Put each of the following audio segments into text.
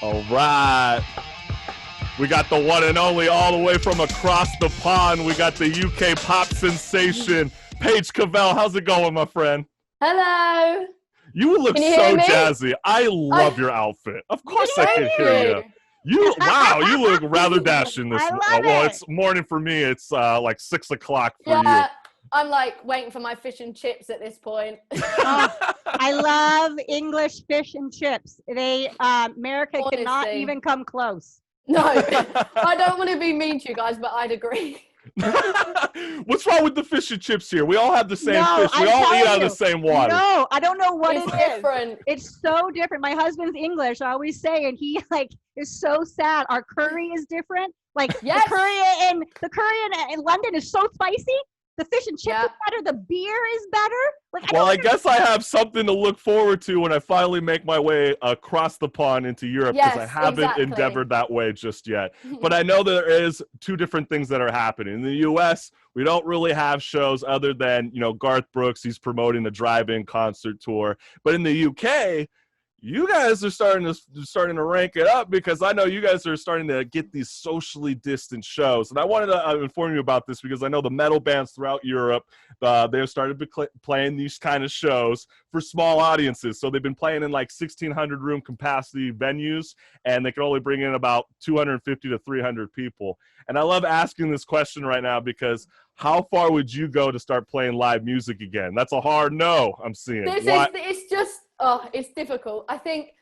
All right. We got the one and only all the way from across the pond. We got the UK pop sensation, Paige Cavell. How's it going, my friend? Hello. You look so jazzy. I love your outfit. Of course I can hear you. Wow, you look rather dashing this morning. Well, it's morning for me. It's like 6 o'clock for you. I'm like waiting for my fish and chips at this point. I love English fish and chips. America Honestly. cannot even come close. No, I don't want to be mean to you guys, but I'd agree. What's wrong with the fish and chips here? We all have the same fish. We all eat out of the same water. No, I don't know what it's different. It's so different. My husband's English, I always say, and he is so sad. Our curry is different. Yes. the curry in London is so spicy. The fish and chips is better. The beer is better. I guess I have something to look forward to when I finally make my way across the pond into Europe, because I haven't endeavored that way just yet. But I know there is two different things that are happening. In the U.S., we don't really have shows other than, Garth Brooks. He's promoting the drive-in concert tour. But in the U.K., you guys are starting to rank it up, because I know you guys are starting to get these socially distant shows. And I wanted to inform you about this because I know the metal bands throughout Europe, they've started playing these kind of shows for small audiences. So they've been playing in 1,600 room capacity venues, and they can only bring in about 250 to 300 people. And I love asking this question right now, because how far would you go to start playing live music again? That's a hard no, I'm seeing. It's difficult. I think,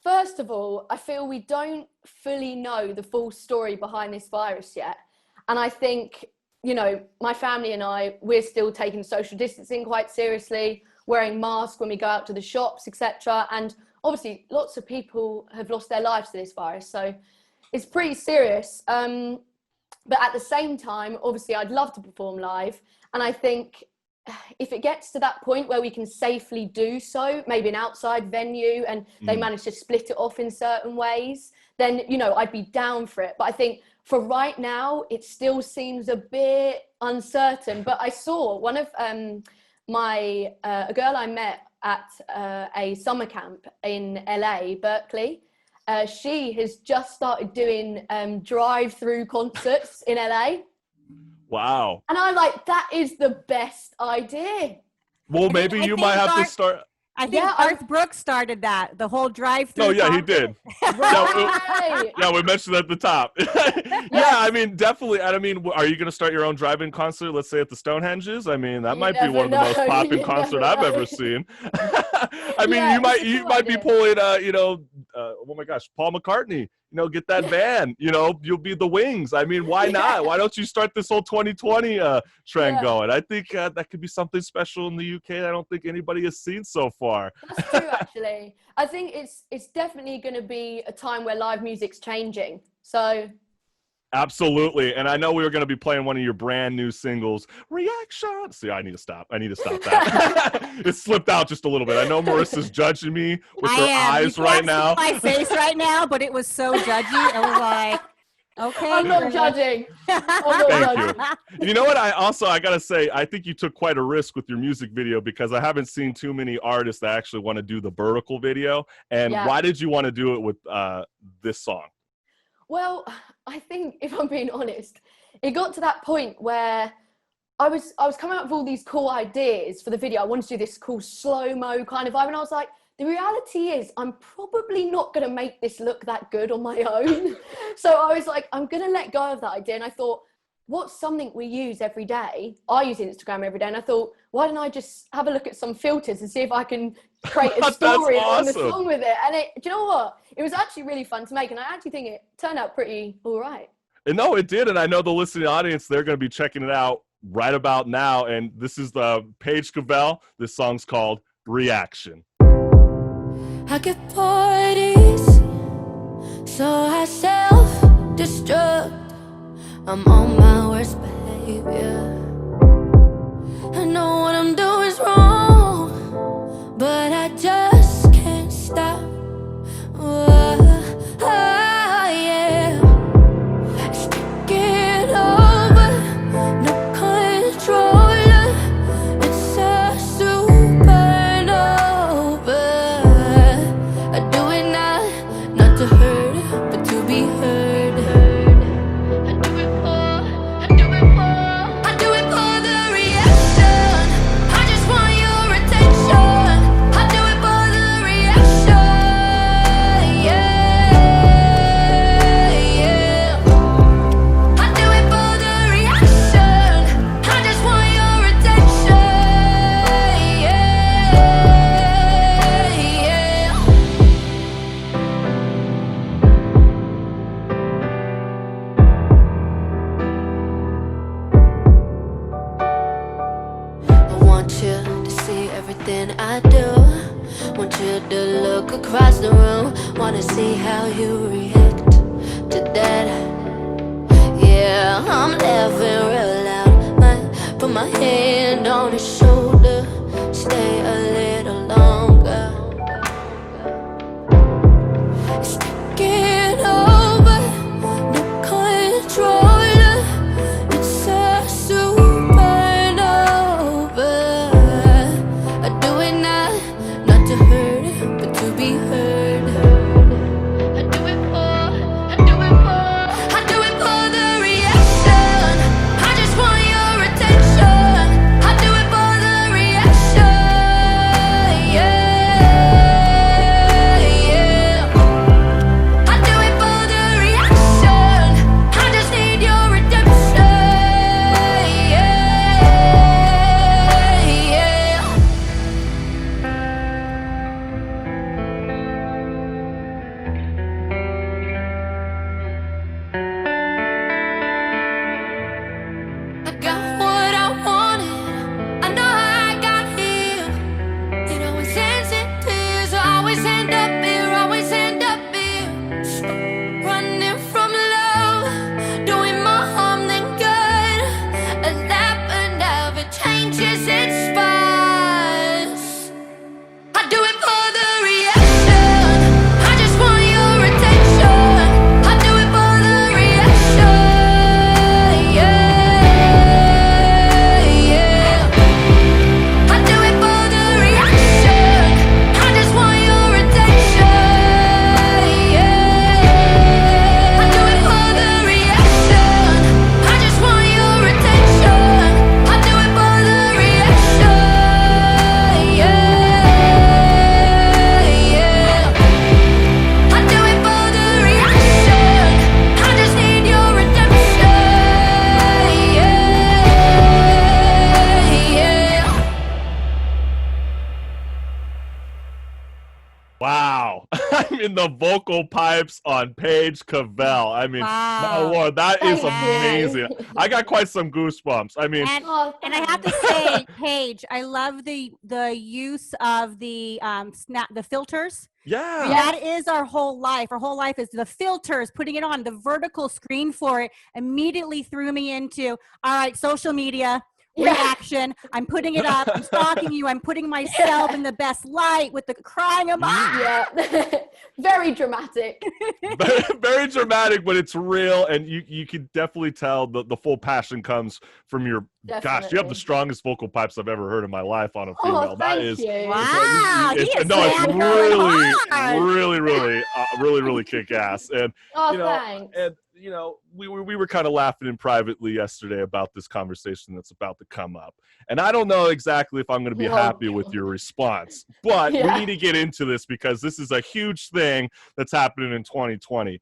first of all, I feel we don't fully know the full story behind this virus yet. And I think, my family and we're still taking social distancing quite seriously, wearing masks when we go out to the shops, etc. And obviously, lots of people have lost their lives to this virus. So it's pretty serious. But at the same time, obviously, I'd love to perform live. And I think if it gets to that point where we can safely do so, maybe an outside venue, and they manage to split it off in certain ways, then, I'd be down for it. But I think for right now, it still seems a bit uncertain. But I saw one of a girl I met at a summer camp in LA, Berkeley. She has just started doing drive-through concerts in LA. Wow. And I'm like, that is the best idea. Well, maybe you might have to start. I think Garth Brooks started that, the whole drive-through. Oh, yeah, he did. Yeah, we mentioned at the top. Yeah, I mean, definitely. And I mean, are you going to start your own drive-in concert, let's say at the Stonehenges? I mean, that might be one of the most popping concerts I've ever seen. I mean, you might be pulling, oh my gosh, Paul McCartney. Get that van, you'll be the Wings. I mean, why not? Why don't you start this whole 2020 trend going? I think that could be something special in the UK that I don't think anybody has seen so far. That's true, actually. I think it's definitely going to be a time where live music's changing. So. Absolutely. And I know we were going to be playing one of your brand new singles, Reaction. See, I need to stop that. It slipped out just a little bit. I know Marissa's judging me with her eyes right now. My face right now, but it was so judgy. I was like, okay. I'm not judging. Thank you. You know what? I got to say, I think you took quite a risk with your music video, because I haven't seen too many artists that actually want to do the vertical video. And why did you want to do it with this song? Well, I think, if I'm being honest, it got to that point where I was coming up with all these cool ideas for the video. I wanted to do this cool slow-mo kind of vibe. And I was like, the reality is I'm probably not going to make this look that good on my own. So I was like, I'm going to let go of that idea. And I thought, what's something we use every day? I use Instagram every day. And I thought, why don't I just have a look at some filters and see if I can create a story on the song with it? And do you know what? It was actually really fun to make. And I actually think it turned out pretty all right. And no, it did. And I know the listening audience, they're going to be checking it out right about now. And this is the Paige Cavell. This song's called Reaction. I get parties, so I self-destruct. I'm on my worst behavior. I know what I'm doing is wrong, but I just can't stop. Yeah. It's taking over, no controller. It's a supernova. I do it not to hurt wanna see how you react to that. Yeah, I'm laughing real loud. Might put my hand on his shoulder, stay a little longer. It's taking over, no controller. It's a supernova. I do it not to hurt, but to be heard. I do it for the reaction. I just want your attention. I do it for the reaction. Yeah, yeah. I do it for the reaction. I just need your redemption. Yeah, yeah. I got what I wanted. I know how I got here. It always ends in tears. I always end up here. Always end up here. Running from love, doing more harm than good. And that but never changes its spots. I do it for the reaction. I just want your attention. I do it for the reaction. Yeah, yeah. I do it for the reaction. I just want your attention. Yeah, I do it for the reaction. I just want your attention. I do it for the reaction. Yeah, yeah. I do it for the reaction. I just need your redemption. Yeah, yeah. Wow. I mean, the vocal pipes on Paige Cavell. I mean, my Wow. Lord, that is Thank amazing. you. I got quite some goosebumps. I mean, Oh, And I have to say, Paige, I love the use of the the filters. yeah. That is our whole life. Our whole life is the filters, putting it on. The vertical screen for it immediately threw me into, all right, social media, Yeah. reaction. I'm putting it up. I'm stalking you. I'm putting myself in the best light with the crying of Yeah. Very dramatic. very, very dramatic, but it's real, and you can definitely tell the full passion comes from your gosh, you have Definitely. the strongest vocal pipes I've ever heard in my life on a female. Oh, That thank is you. Wow, he is no, it's fangirling hard. really kick ass. And Oh, you know, thanks. and you know, we were kind of laughing in privately yesterday about this conversation that's about to come up. And I don't know exactly if I'm going to be Oh, happy with your response, but Yeah. we need to get into this because this is a huge thing that's happening in 2020.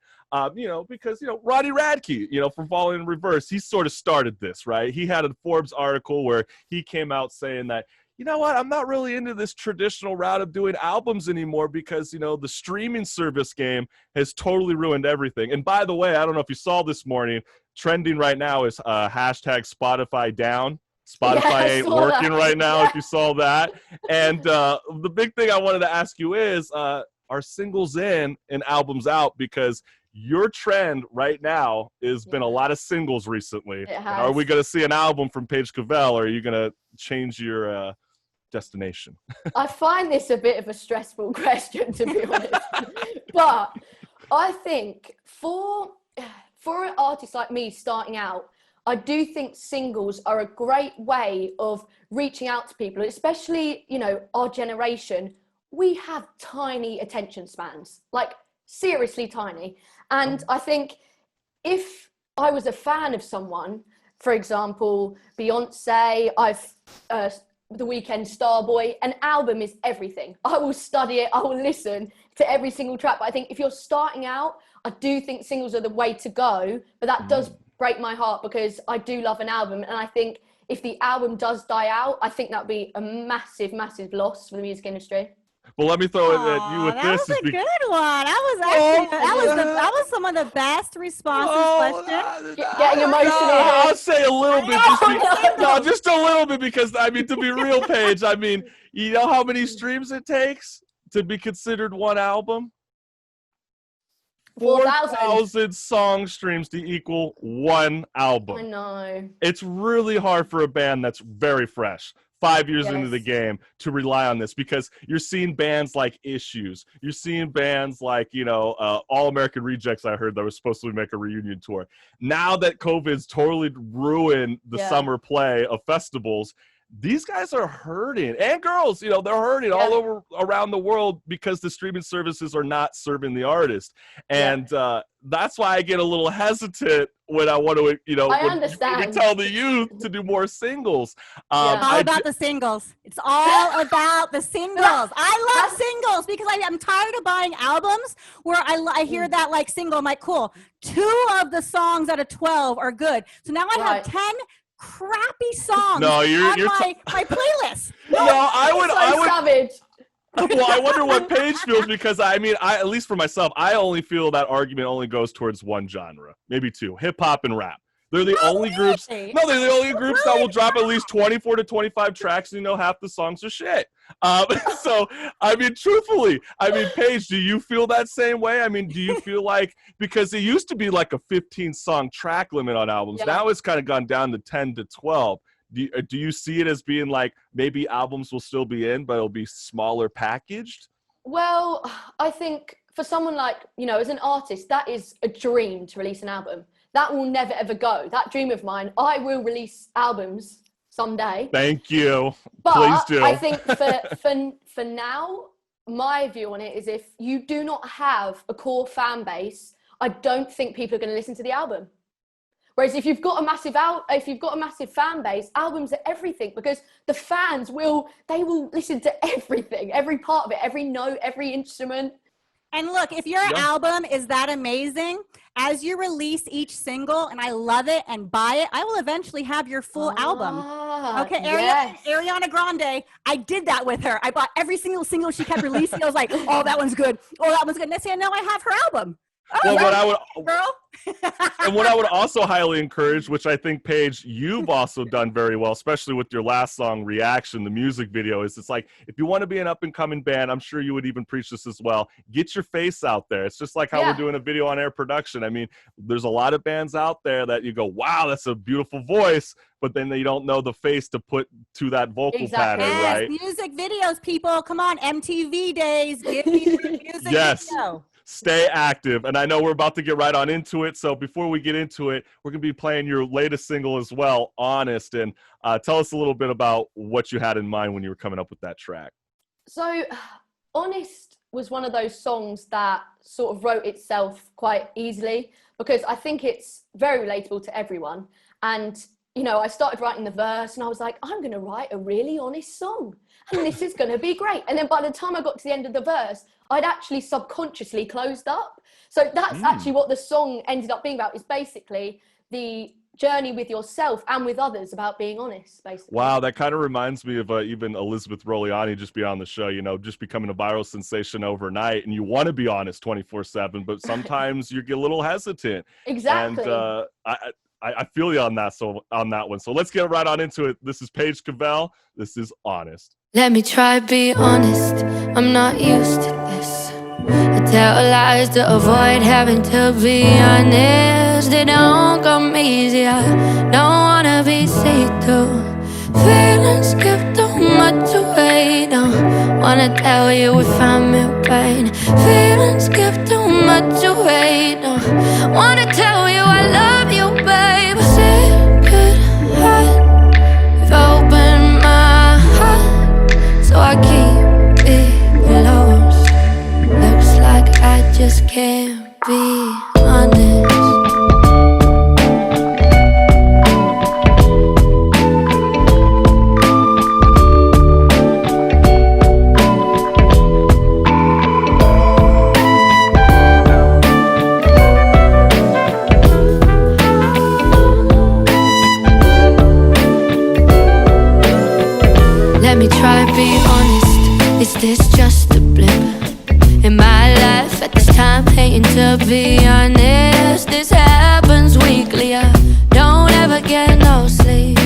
You know, because, you know, Roddy Radke, you know, from Falling in Reverse, he sort of started this, right? He had a Forbes article where he came out saying that, you know what, I'm not really into this traditional route of doing albums anymore because, you know, the streaming service game has totally ruined everything. And by the way, I don't know if you saw this morning, trending right now is hashtag Spotify down. Spotify Yeah, I ain't saw working that. right now, Yeah. if you saw that. And the big thing I wanted to ask you is, are singles in and albums out? Because your trend right now has been a lot of singles recently. It And are we has. going to see an album from Paige Cavell, or are you going to change your destination? I find this a bit of a stressful question, to be honest. But I think for an artist like me starting out, I do think singles are a great way of reaching out to people, especially, you know, our generation. We have tiny attention spans, like seriously tiny. And I think if I was a fan of someone, for example, Beyonce, The Weeknd, Starboy, an album is everything. I will study it. I will listen to every single track. But I think if you're starting out, I do think singles are the way to go. But that does break my heart because I do love an album. And I think if the album does die out, I think that would be a massive, massive loss for the music industry. Well, let me throw it at you with that this. was a good one. That was some of the best responses. Question. Getting emotional. I'll say a little bit. No. Just a little bit, because I mean, to be real, Paige, I mean, you know how many streams it takes to be considered one album? 4,000 song streams to equal one album. I know. It's really hard for a band that's very fresh, 5 years into the game, to rely on this, because you're seeing bands like Issues. You're seeing bands like, All American Rejects, I heard, that was supposed to make a reunion tour. Now that COVID's totally ruined the summer play of festivals, these guys are hurting, and girls, they're hurting all over around the world because the streaming services are not serving the artist. And that's why I get a little hesitant when I want to, I understand. tell the youth to do more singles. All about the singles. It's all about the singles. I love singles because I'm tired of buying albums where I hear that like single. I'm like, cool. 2 of the songs out of 12 are good. So now I have 10 crappy songs on my playlist. I would savage. Well, I wonder what Paige feels, because I at least for myself, I only feel that argument only goes towards one genre, maybe 2, hip hop and rap. They're the only groups. No, they're the only groups that will drop at least 24 to 25 tracks, and half the songs are shit. So, truthfully, Paige, do you feel that same way? Do you feel like, because it used to be like a 15-song track limit on albums, now it's kind of gone down to 10 to 12. Do you see it as being like maybe albums will still be in, but it'll be smaller packaged? Well, I think for someone like, as an artist, that is a dream to release an album. That will never, ever go. That dream of mine, I will release albums someday. Thank you. But please do. I think for now, my view on it is if you do not have a core fan base, I don't think people are going to listen to the album. Whereas if you've got a massive fan base, albums are everything, because the fans will listen to everything, every part of it, every note, every instrument. And look, if your album is that amazing, as you release each single and I love it and buy it, I will eventually have your full album. Okay, Ariana Grande, I did that with her. I bought every single single she kept releasing. I was like, oh, that one's good. Oh, that one's good. Next thing I know, I have her album. Oh, what I would also highly encourage, which I think, Paige, you've also done very well, especially with your last song, Reaction, the music video, is it's like, if you want to be an up-and-coming band, I'm sure you would even preach this as well, get your face out there. It's just like how we're doing a video on air production. There's a lot of bands out there that you go, wow, that's a beautiful voice, but then they don't know the face to put to that vocal pattern, right? Music videos, people. Come on, MTV days. Give me the music video. Stay active. And I know we're about to get right on into it. So before we get into it, we're going to be playing your latest single as well, Honest. And tell us a little bit about what you had in mind when you were coming up with that track. So Honest was one of those songs that sort of wrote itself quite easily, because I think it's very relatable to everyone. And, I started writing the verse and I was like, I'm going to write a really honest song and this is going to be great. And then by the time I got to the end of the verse, I'd actually subconsciously closed up. So that's actually what the song ended up being about, is basically the journey with yourself and with others about being honest, basically. Wow, that kind of reminds me of even Elizabeth Roliani just be on the show, just becoming a viral sensation overnight, and you want to be honest 24/7, but sometimes you get a little hesitant. Exactly. And I feel you on that one. So let's get right on into it. This is Paige Cavell. This is Honest. Let me try be honest, I'm not used to this. I tell lies to avoid having to be honest. It don't come easy, I don't wanna be see-through. Feelings give too much away, don't wanna tell you if I'm in pain. Feelings give too much away, don't wanna tell you I love you, babe. Secret heart, you've opened my heart, so I keep it close. Looks like I just can't be honest. Let me try be honest, is this just a blip in my life at this time? Hating to be honest, this happens weekly, I don't ever get no sleep.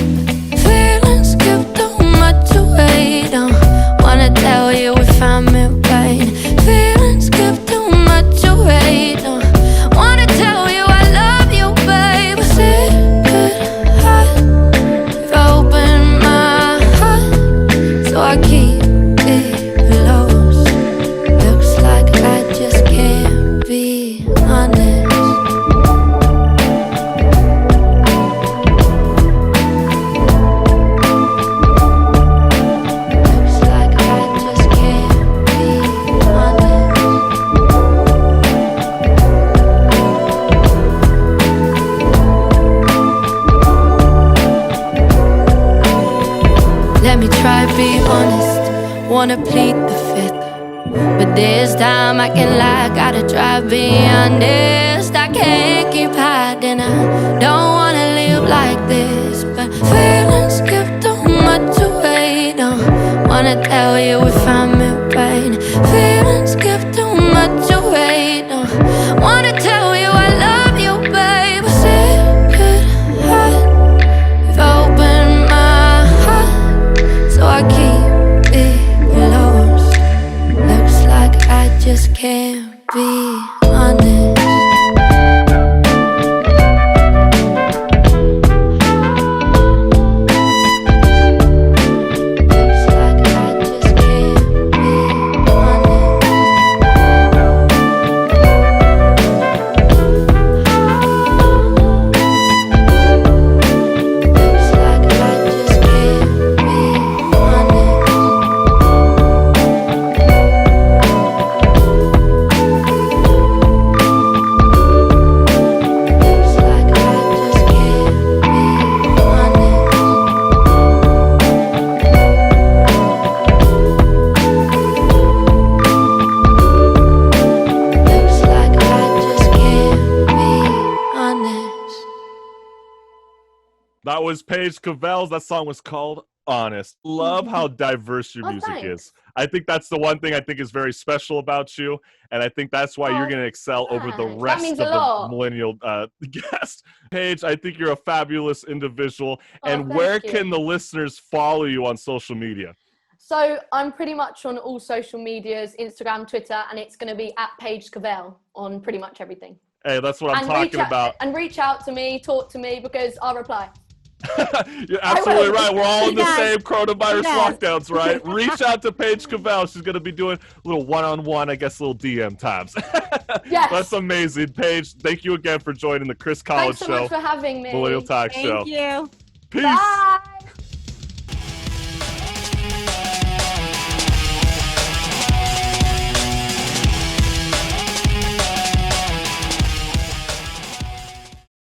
Feelings give too much away, don't wanna tell you if I'm in pain. Feelings give too much away, don't this time I can lie, gotta try being honest. I can't keep hiding, I don't wanna live like this, but feelings give too much away. Don't wanna tell you if I'm in pain. Feelings give too much away. Don't wanna tell you I love you, babe. Secret heart, you've opened my heart, so I keep it closed. Looks like I just can't be honest. That was Paige Cavell. That song was called Honest. Love how diverse your music is. I think that's the one thing I think is very special about you, and I think that's why you're going to excel over the rest of the millennial guests. Paige, I think you're a fabulous individual. And where can the listeners follow you on social media? So I'm pretty much on all social medias, Instagram, Twitter, and it's going to be at Paige Cavell on pretty much everything. Hey, that's what I'm talking about. And reach out to me, talk to me, because I'll reply. You're absolutely right. We're all in the same coronavirus lockdowns, right? Reach out to Paige Cavell. She's going to be doing a little one-on-one, I guess, little DM times. Yes. That's amazing. Paige, thank you again for joining the Chris College Show. Thanks so much for having me. Millennial Talk Show. Thank you. Peace. Bye.